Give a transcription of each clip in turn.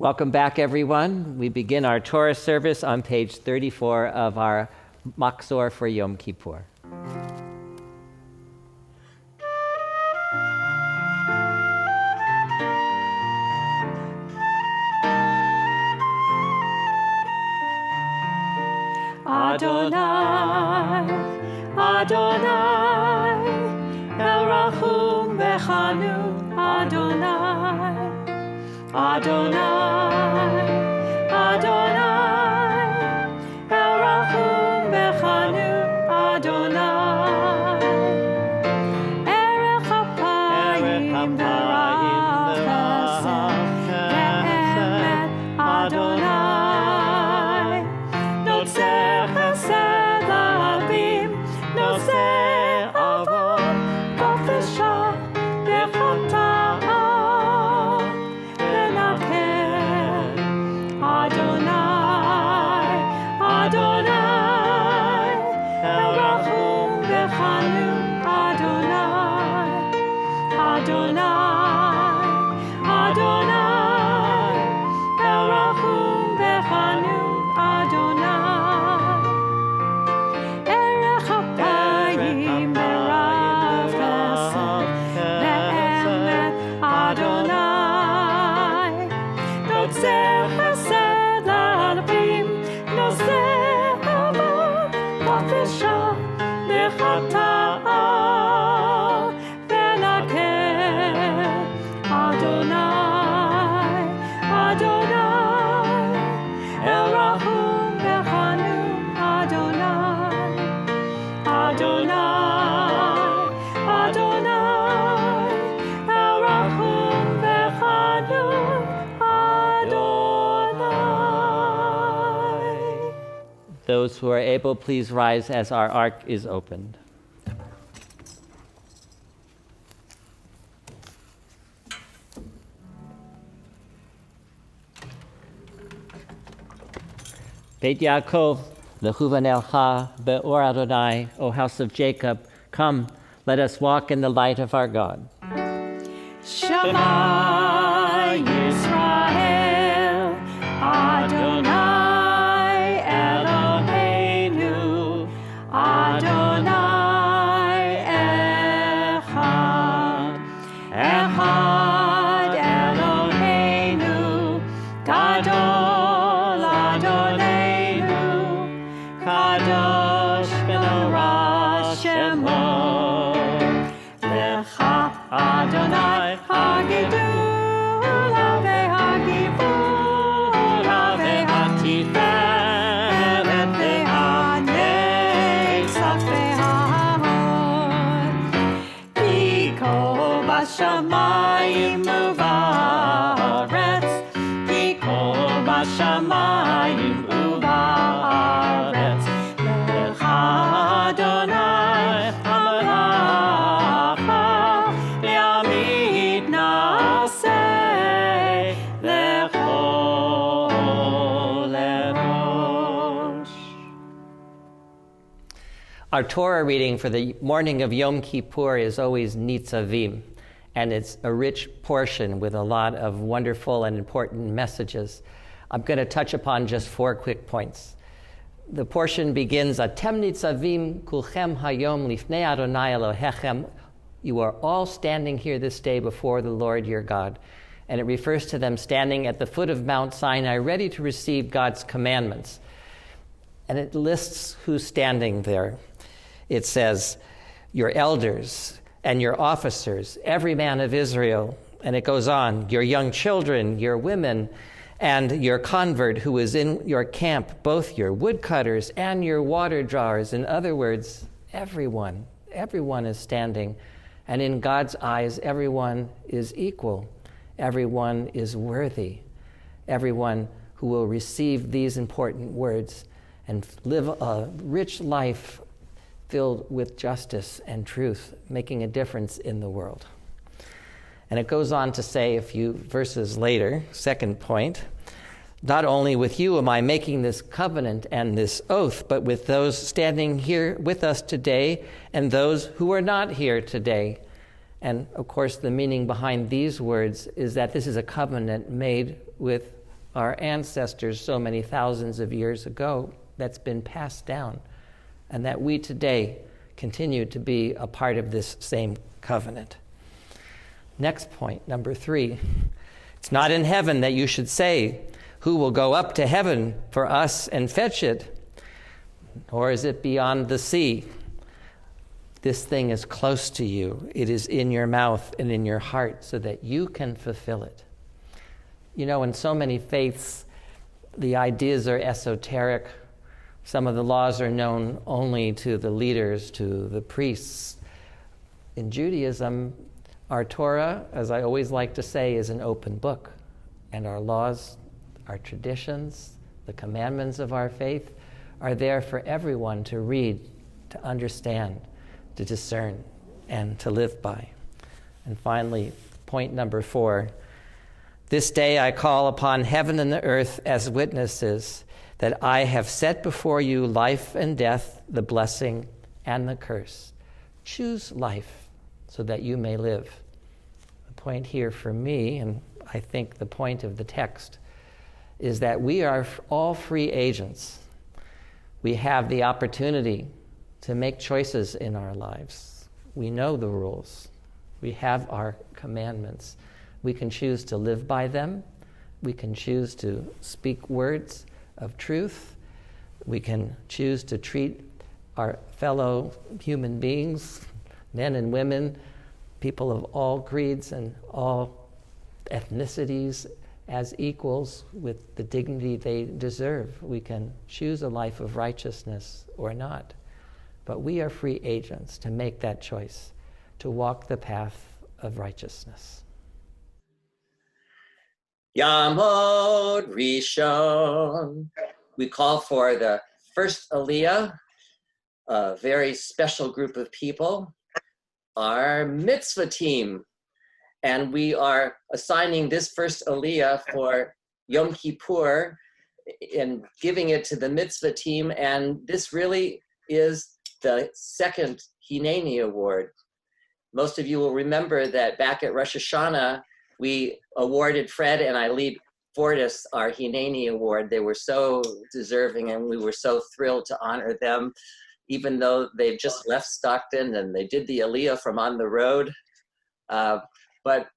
Welcome back, everyone. We begin our Torah service on page 34 of our Machzor for Yom Kippur. Adonai, Adonai, El Rachum V'Chanun, Adonai, Adonai, Adonai, El Rachum V'Chanun, Adonai, Erech Hapayim V'Rav Chesed Ve'emet, Adonai, Notzeh Chesed L'Abim, Notzeh Avon V'Fesha V'Chata'a V'Nakeh, Adonai, Adonai, El Rachum V'Chanun, Adonai, Adonai, Adonai, El Rachum V'Chanun, Adonai, Erech Hapayim V'Rav Chesed Ve'emet, Adonai, Notzeh Chesed L'Abim, Notzeh Avon V'Fesha V'Chata'a V'Nakeh, Adonai, Adonai, El Rachum V'Chanun, Adonai, Adonai, Adonai, El Rachum V'Chanun, Adonai. Those who are able, please rise as our ark is opened. Beit Yaakov, lechuvanelcha be'or Adonai, O house of Jacob, come, let us walk in the light of our God. Shema Yisrael, Adonai Eloheinu, Adonai Echad, Echad Eloheinu, Gadol Adonenu, Kadosh v'norah Shemo, Lecha Adonai Hagidula ve'hagivura ve'hatiferet ve'hanetzach ve'hahod, Piko b'shamayim u'ba'aretz, Piko b'shamayim u'ba'aretz, Lecha Adonai hamelacha, Le'amid na'aseh lechol erosh. Our Torah reading for the morning of Yom Kippur is always Nitzavim, and it's a rich portion with a lot of wonderful and important messages. I'm going to touch upon just 4 quick points. The portion begins, Atem Nitzavim kulchem hayom lifnei Adonai Elohechem. You are all standing here this day before the Lord your God. And it refers to them standing at the foot of Mount Sinai, ready to receive God's commandments. And it lists who's standing there. It says, your elders and your officers, every man of Israel. And it goes on, your young children, your women, and your convert who is in your camp, both your woodcutters and your water drawers. In other words, everyone is standing. And in God's eyes, everyone is equal. Everyone is worthy. Everyone who will receive these important words and live a rich life filled with justice and truth, making a difference in the world. And it goes on to say a few verses later, second point, not only with you am I making this covenant and this oath, but with those standing here with us today and those who are not here today. And of course, the meaning behind these words is that this is a covenant made with our ancestors so many thousands of years ago that's been passed down, and that we today continue to be a part of this same covenant. Next point, number 3. It's not in heaven that you should say, who will go up to heaven for us and fetch it? Or is it beyond the sea? This thing is close to you. It is in your mouth and in your heart so that you can fulfill it. You know, in so many faiths, the ideas are esoteric. Some of the laws are known only to the leaders, to the priests. In Judaism, our Torah, as I always like to say, is an open book. And our laws, our traditions, the commandments of our faith are there for everyone to read, to understand, to discern, and to live by. And finally, point number 4. This day I call upon heaven and the earth as witnesses that I have set before you life and death, the blessing and the curse. Choose life so that you may live. The point here for me, and I think the point of the text, is that we are all free agents. We have the opportunity to make choices in our lives. We know the rules. We have our commandments. We can choose to live by them. We can choose to speak words of truth. We can choose to treat our fellow human beings, men and women, people of all creeds and all ethnicities, as equals with the dignity they deserve. We can choose a life of righteousness or not. But we are free agents to make that choice, to walk the path of righteousness. Yamod Rishon. We call for the first Aliyah, a very special group of people, our Mitzvah team. And we are assigning this first Aliyah for Yom Kippur and giving it to the Mitzvah team. And this really is the second Hineni Award. Most of you will remember that back at Rosh Hashanah, we awarded Fred and Eileen Fortis our Hineni Award. They were so deserving, and we were so thrilled to honor them, even though they've just left Stockton and they did the Aliyah from on the road. But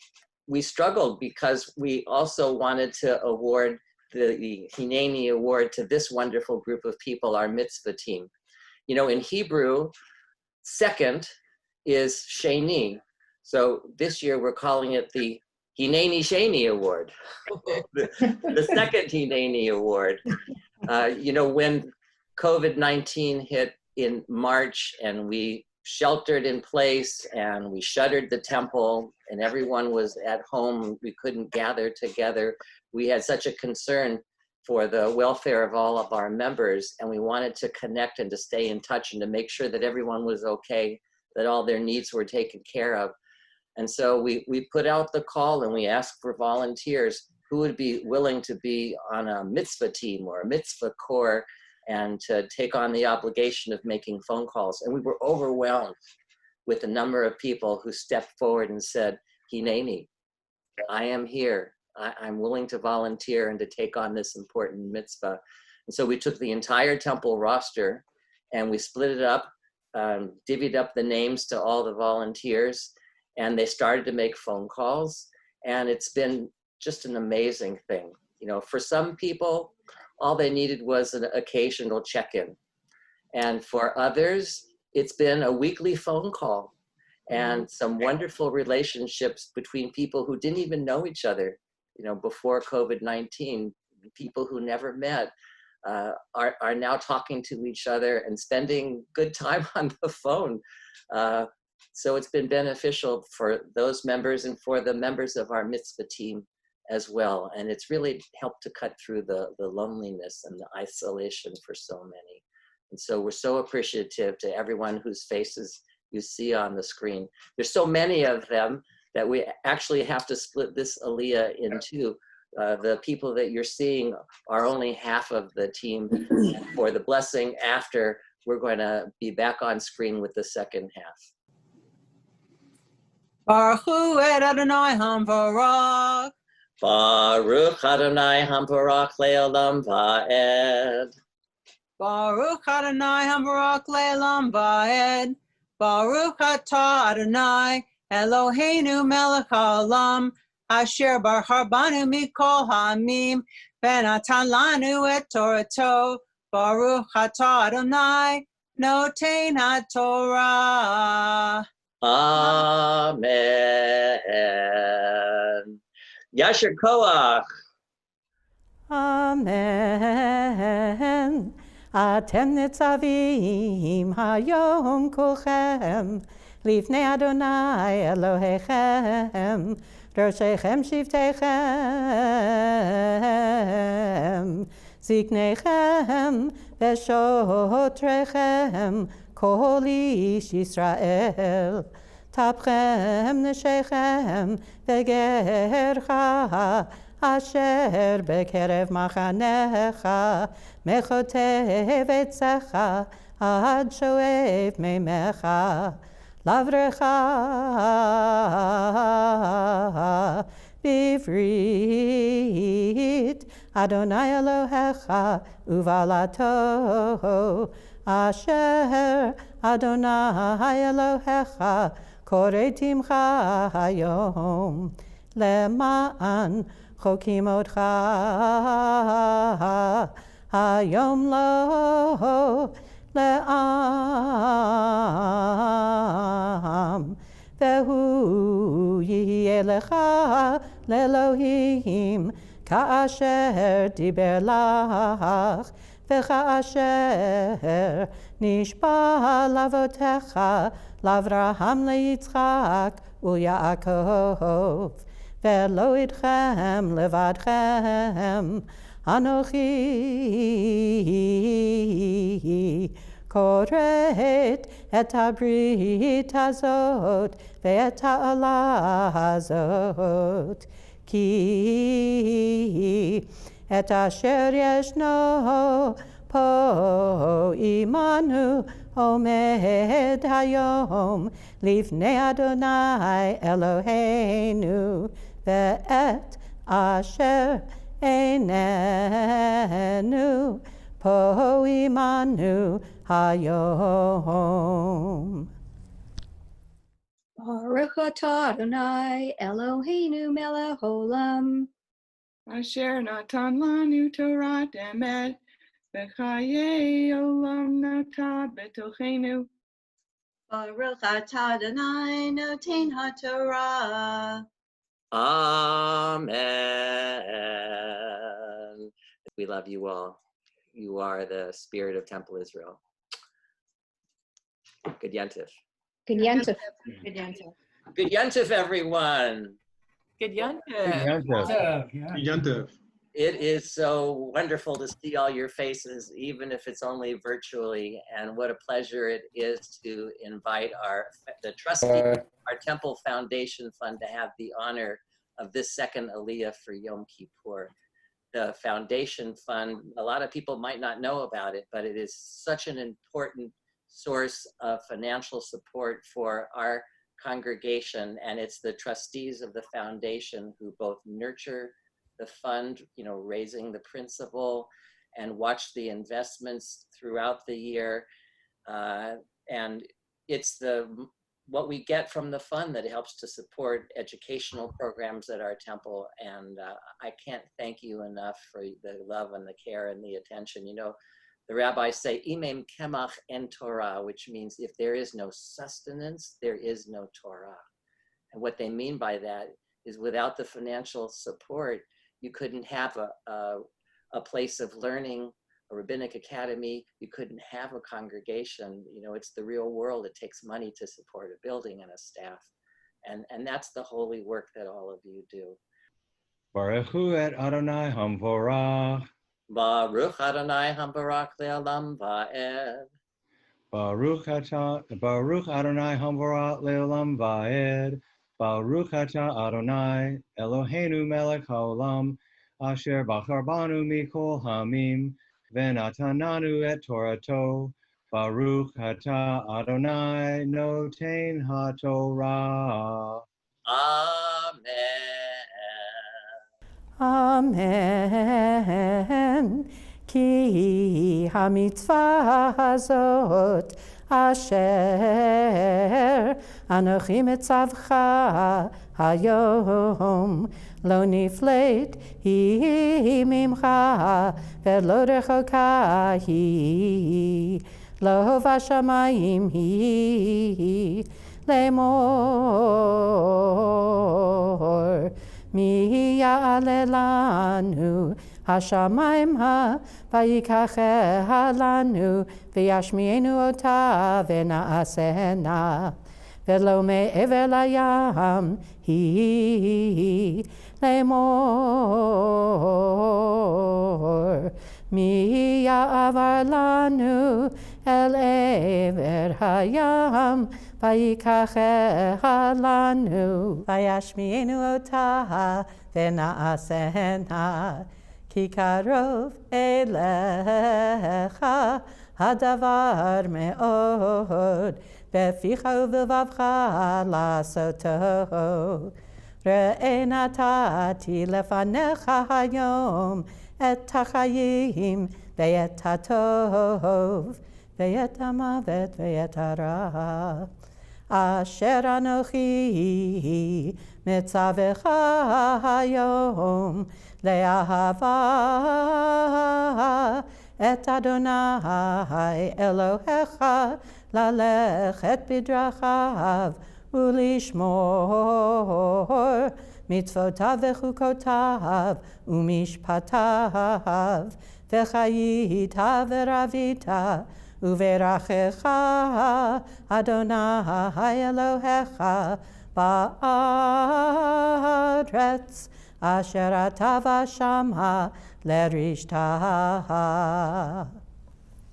we struggled because we also wanted to award the Hineni Award to this wonderful group of people, our Mitzvah team. You know, in Hebrew, second is Sheni. So this year we're calling it the Hineni Sheni Award, the second Hineni Award. You know, when COVID-19 hit in March and we sheltered in place and we shuttered the temple and everyone was at home, we couldn't gather together, we had such a concern for the welfare of all of our members, and we wanted to connect and to stay in touch and to make sure that everyone was okay, that all their needs were taken care of. And so we put out the call and we asked for volunteers who would be willing to be on a mitzvah team or a mitzvah corps and to take on the obligation of making phone calls. And we were overwhelmed with the number of people who stepped forward and said, Hineni, I am here. I'm willing to volunteer and to take on this important mitzvah. And so we took the entire temple roster and we split it up, divvied up the names to all the volunteers, and they started to make phone calls. And it's been just an amazing thing. You know, for some people, all they needed was an occasional check-in. And for others, it's been a weekly phone call and some wonderful relationships between people who didn't even know each other, you know, before COVID-19. People who never met are now talking to each other and spending good time on the phone. So it's been beneficial for those members and for the members of our mitzvah team as well. And it's really helped to cut through the loneliness and the isolation for so many. And so we're so appreciative to everyone whose faces you see on the screen. There's so many of them that we actually have to split this Aliyah in two. The people that you're seeing are only half of the team. For the blessing after, we're going to be back on screen with the second half. Baruch Hu et Adonai Hamvarach, Baruch Adonai Hamparach Le'olam Va'ed. Baruch Adonai Hambarak Le'elam Va'ed. Baruch Atah Adonai Eloheinu Melech HaOlam Asher Bahar Banu Mikol Ha'amim V'natan Lanu Et Torato. Baruch Atah Adonai Notein HaTorah. Amen. Yasher Koach. Amen. Atem nitzavim hayom kulchem lifnei Adonai Elohechem roshechem shiftechem ziknechem veshotrechem kol ish Yisrael tapchem neshechem vegercha Asher bekerev machanecha mechotev etzecha ad shoev meimecha lavrecha bivrit Adonai Elohecha uvalato Asher Adonai Elohecha koretimcha hayom leman Chokim otcha hayom lo le'am vehu yihye lecha le'elohim ka'asher diber lach וכאשר נשבע לאבותיך לאברהם ליצחק וליעקב ולא איתכם לבדכם אנוכי כורת את הברית הזאת ואת העלה הזאת כי את אשר ישנו פה עמנו עומד היום לפני אדוני אלוהינו ואת אשר איננו פה עמנו היום. Baruch atah Adonai Eloheinu melech olam. Asher natan lanu Torah emet, v'chayei olam nata betochenu. Baruch atah Adonai notein haTorah. Amen. We love you all. You are the spirit of Temple Israel. Good Yantif. Good Yantif. Good Yantif. Good Yantif, everyone. Good Yantif. Yantif. It is so wonderful to see all your faces, even if it's only virtually. And what a pleasure it is to invite the trustee, our Temple Foundation Fund, to have the honor of this second Aliyah for Yom Kippur. The Foundation Fund, a lot of people might not know about it, but it is such an important source of financial support for our congregation. And it's the trustees of the foundation who both nurture the fund, raising the principal, and watch the investments throughout the year. And it's what we get from the fund that helps to support educational programs at our temple. And I can't thank you enough for the love and the care and the attention. The rabbis say, Imem kemach en Torah, which means if there is no sustenance, there is no Torah. And what they mean by that is without the financial support, you couldn't have a place of learning, a rabbinic academy. You couldn't have a congregation. It's the real world. It takes money to support a building and a staff. And that's the holy work that all of you do. Baruch hu et Adonai hamvorach. Baruch Adonai hambarak le'olam va'ed. Baruch Adonai hamvorach le'olam va'ed. Baruch atah Adonai Eloheinu melech haolam asher bachar banu mikol hamim v'natananu et Torato. Baruch atah Adonai notein haTorah. Amen. Amen. Ki ha-mitzvah hazot asher anochi mitzavcha hayom lo niflet hi mimcha velo rechoka hi lo vashamayim hi lemor mi ya'ale lanu Hashamayim ha vayikacheha lanu v'yashmienu ota v'na'asena v'lo me'ever layam hi lemor mi ya'avar lanu el ever hayam vayikacheha lanu v'yashmienu ota v'na'asena Ki karov elecha hadavar me'od beficha uvevavcha lasoto Re'e natati lefanecha hayom et hachayim ve'et hatov ve'et hamavet ve'et hara Asher anochi mitzavecha hayom le'ahava et Adonai Elohecha lalechet bidrachav ulishmor mitzvotav v'chukotav umishpatav v'chayita v'ravita uverachecha Adonai Elohecha ba'aretz asher atava shama lerishtaha.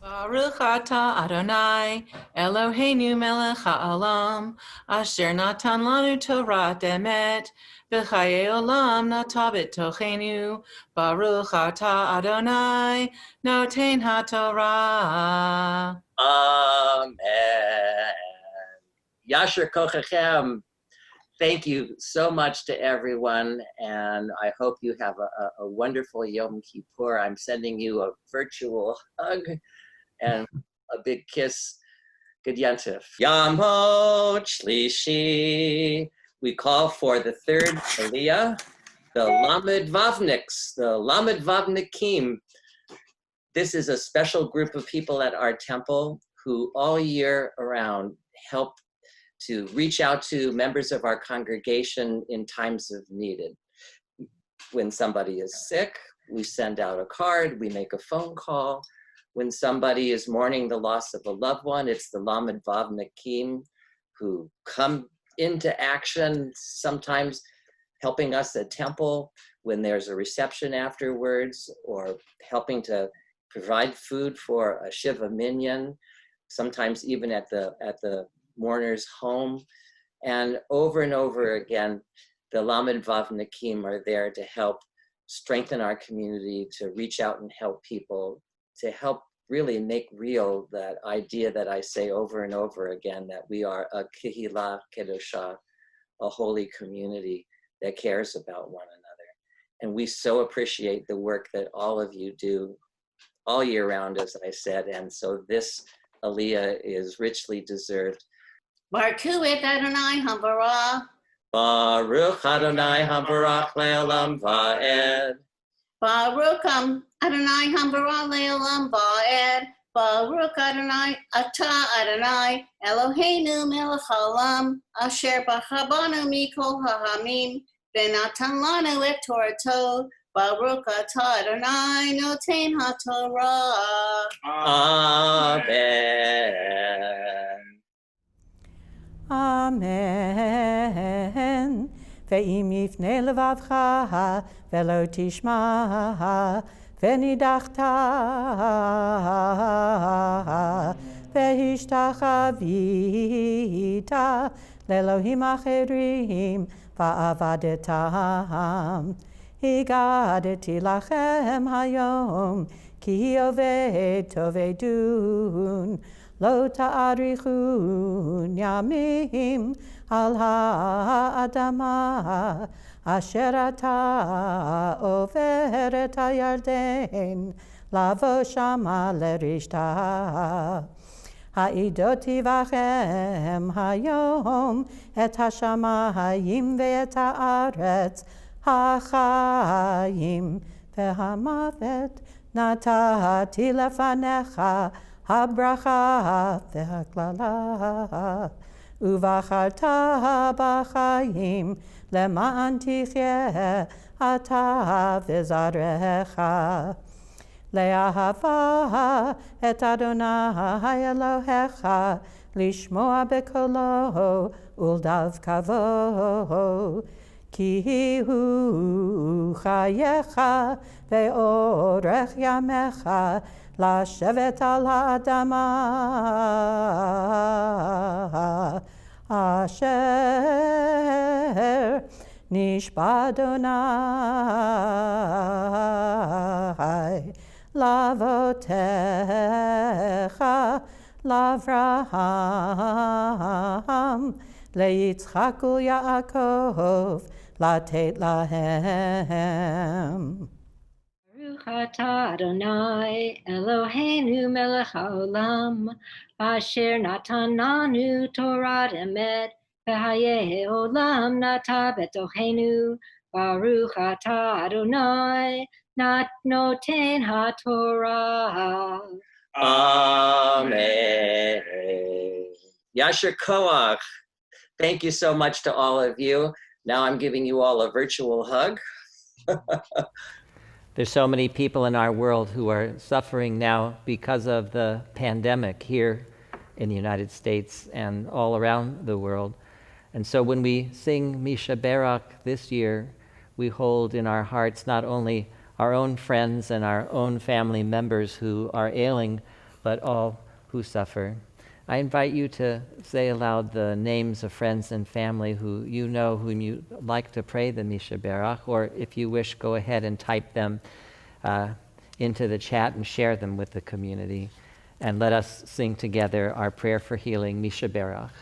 Baruch atah Adonai, Eloheinu melech ha'olam, asher natan lanu Torah emet, v'chayei olam nata b'tochenu. Baruch atah Adonai, noten ha'Torah. Amen. Yasher kochechem. Thank you so much to everyone, and I hope you have a wonderful Yom Kippur. I'm sending you a virtual hug and a big kiss. Good Yantif. Yamot Shlishi. We call for the third Aliyah, the Lamed Vavniks, the Lamed Vavnikim. This is a special group of people at our temple who all year around help to reach out to members of our congregation in times of need. When somebody is sick, we send out a card, we make a phone call. When somebody is mourning the loss of a loved one, it's the Lamed Vav Nakim who come into action, sometimes helping us at temple when there's a reception afterwards, or helping to provide food for a Shiva Minyan, sometimes even at the mourner's home. And over again, the Lamed Vav Nakim are there to help strengthen our community, to reach out and help people, to help really make real that idea that I say over and over again, that we are a Kehillah Kedosha, a holy community that cares about one another. And we so appreciate the work that all of you do all year round, as I said, and so this Aliyah is richly deserved. Baruch Adonai Hambarah. Baruch Adonai Hambarach Le'olam Va'ed. Baruch Adonai Hambarah Le'olam Va'ed. Baruch Adonai Atah Adonai Eloheinu melech haolam asher b'chabanu mikol ha'amim v'natan lanu et Torato. Baruch atah Adonai noten ha'Torah. Amen. Amen. Ve'im yifne levavcha ve'lo tishma ve'nidachta ve'hishtachavita le'elohim acherim va'avadetam. Higadeti lachem hayom ki oved tovedun lo ta'arichun yamim al ha'adama אשר אתה עובר את הירדן, לבוא שמה לרשתה. העידותי בכם היום את השמיים ואת הארץ, החיים והמוות נתתי לפניך, הברכה והקללה. ובחרת בחיים למען תחיה אתה וזרעך. לאהבה את אדוני אלוהיך, לשמוע בקולו ולדבקה בו. כי הוא חייך ואורך ימיך, לשבת על האדמה אשר נשבע אדוני לאבותיך, לאברהם, ליצחק וליעקב, לתת להם. ברוך אתה אדוני אלוהינו מלך העולם, אשר נתן לנו תורת אמת, וחיי עולם נטע בתוכנו. ברוך אתה אדוני נותן התורה. Amen. Yasher Koach. Thank you so much to all of you. Now I'm giving you all a virtual hug. There's so many people in our world who are suffering now because of the pandemic here in the United States and all around the world. And so when we sing Misha Barak this year, we hold in our hearts not only our own friends and our own family members who are ailing, but all who suffer. I invite you to say aloud the names of friends and family who you know whom you like to pray the Misha Barak, or if you wish, go ahead and type them into the chat and share them with the community. And let us sing together our prayer for healing, Misha Barak.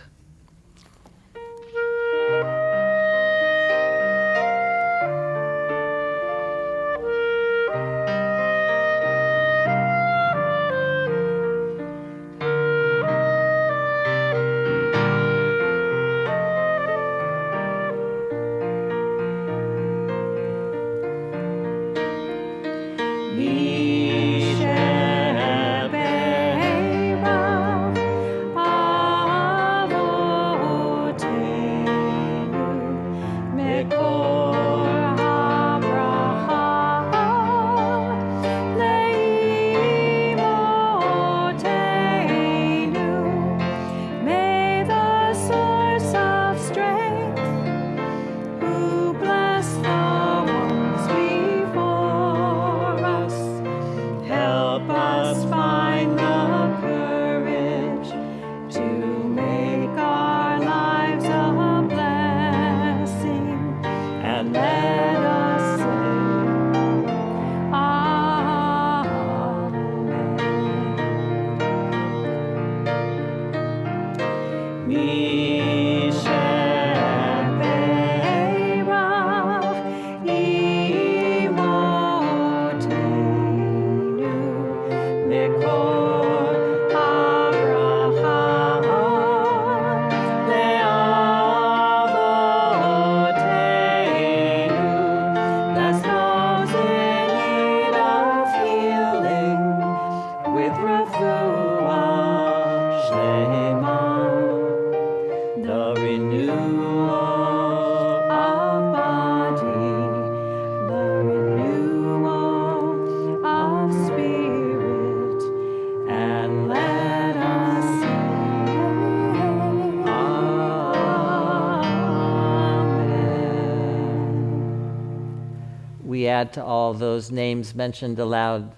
We add to all those names mentioned aloud,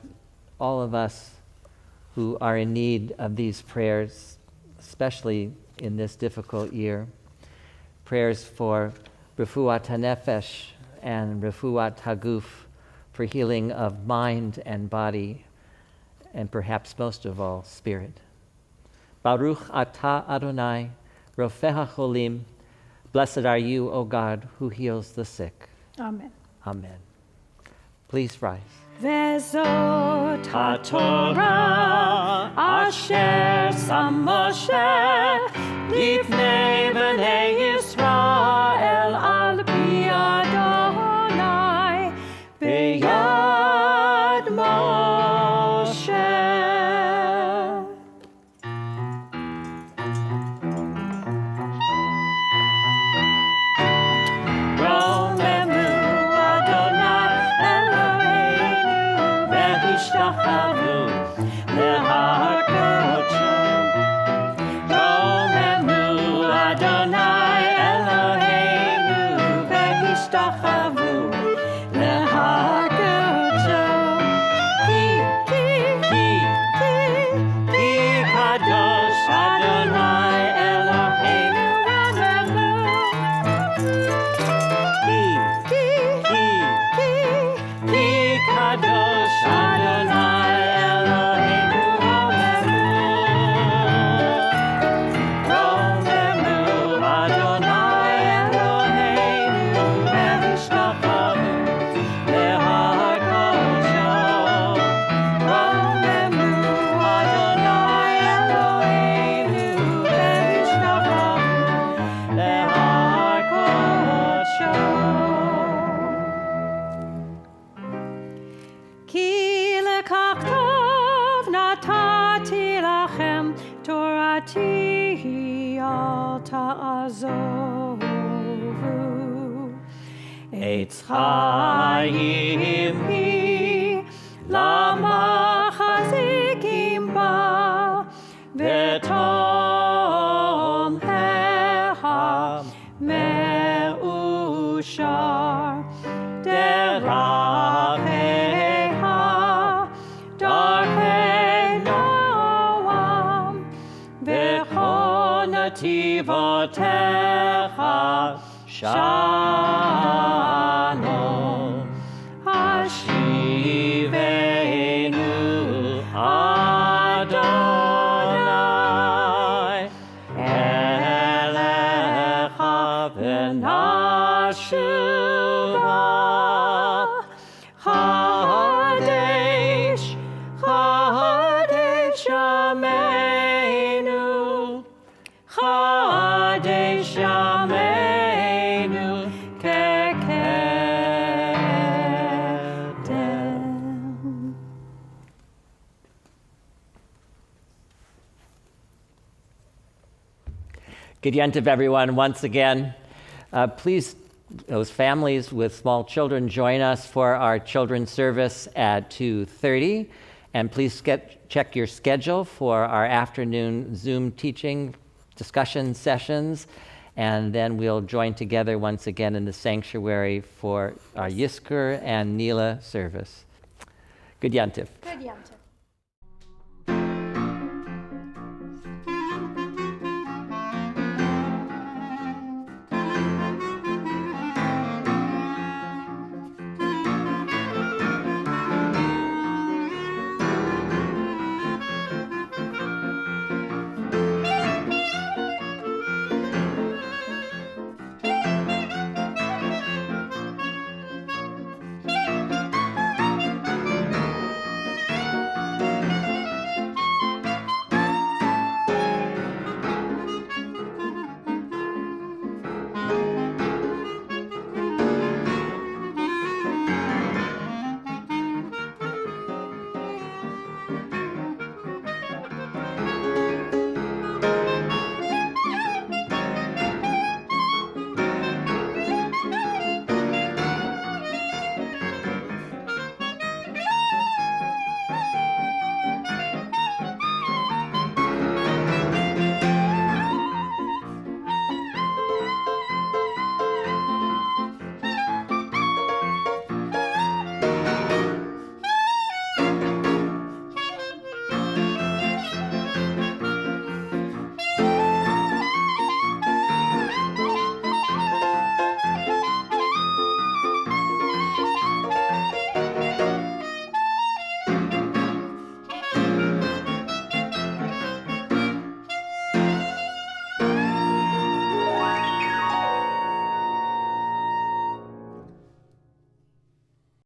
all of us who are in need of these prayers, especially in this difficult year. Prayers for Refuat HaNefesh and Refuat HaGuf, for healing of mind and body, and perhaps most of all, spirit. Baruch atah Adonai, Rofeh HaCholim, blessed are you, O God, who heals the sick. Amen. Amen. Please rise. וזאת התורה אשר שם משה לפני בני ישראל על פי אדוני ביד משה. השתחוו להר קודשו. רוממו אדוני אלוהינו והשתחוו להר קודשו. כי קדוש אדוני אלוהינו רוממו. כי קדוש אדוני אלוהינו רוממו. רוממו אדוני אלוהינו והשתחוו להר קודשו. רוממו אדוני אלוהינו והשתחוו להר קודשו. כי לכך טוב נתתי לכם תורתי אל תעזובו. עץ חיים היא למחזיקים בה ותומכיה מאושר דרכיה דרכי נועם וכל נתיבותיך שלום. השיבנו אדוני אליך ונשובה. חדש ימינו, חדש ימינו כקדם. Good Yontif, everyone, once again. Please, those families with small children, join us for our children's service at 2:30. And please check your schedule for our afternoon Zoom teaching discussion sessions. And then we'll join together once again in the sanctuary for our Yizkor and Nila service. Good Yontif. Good Yontif.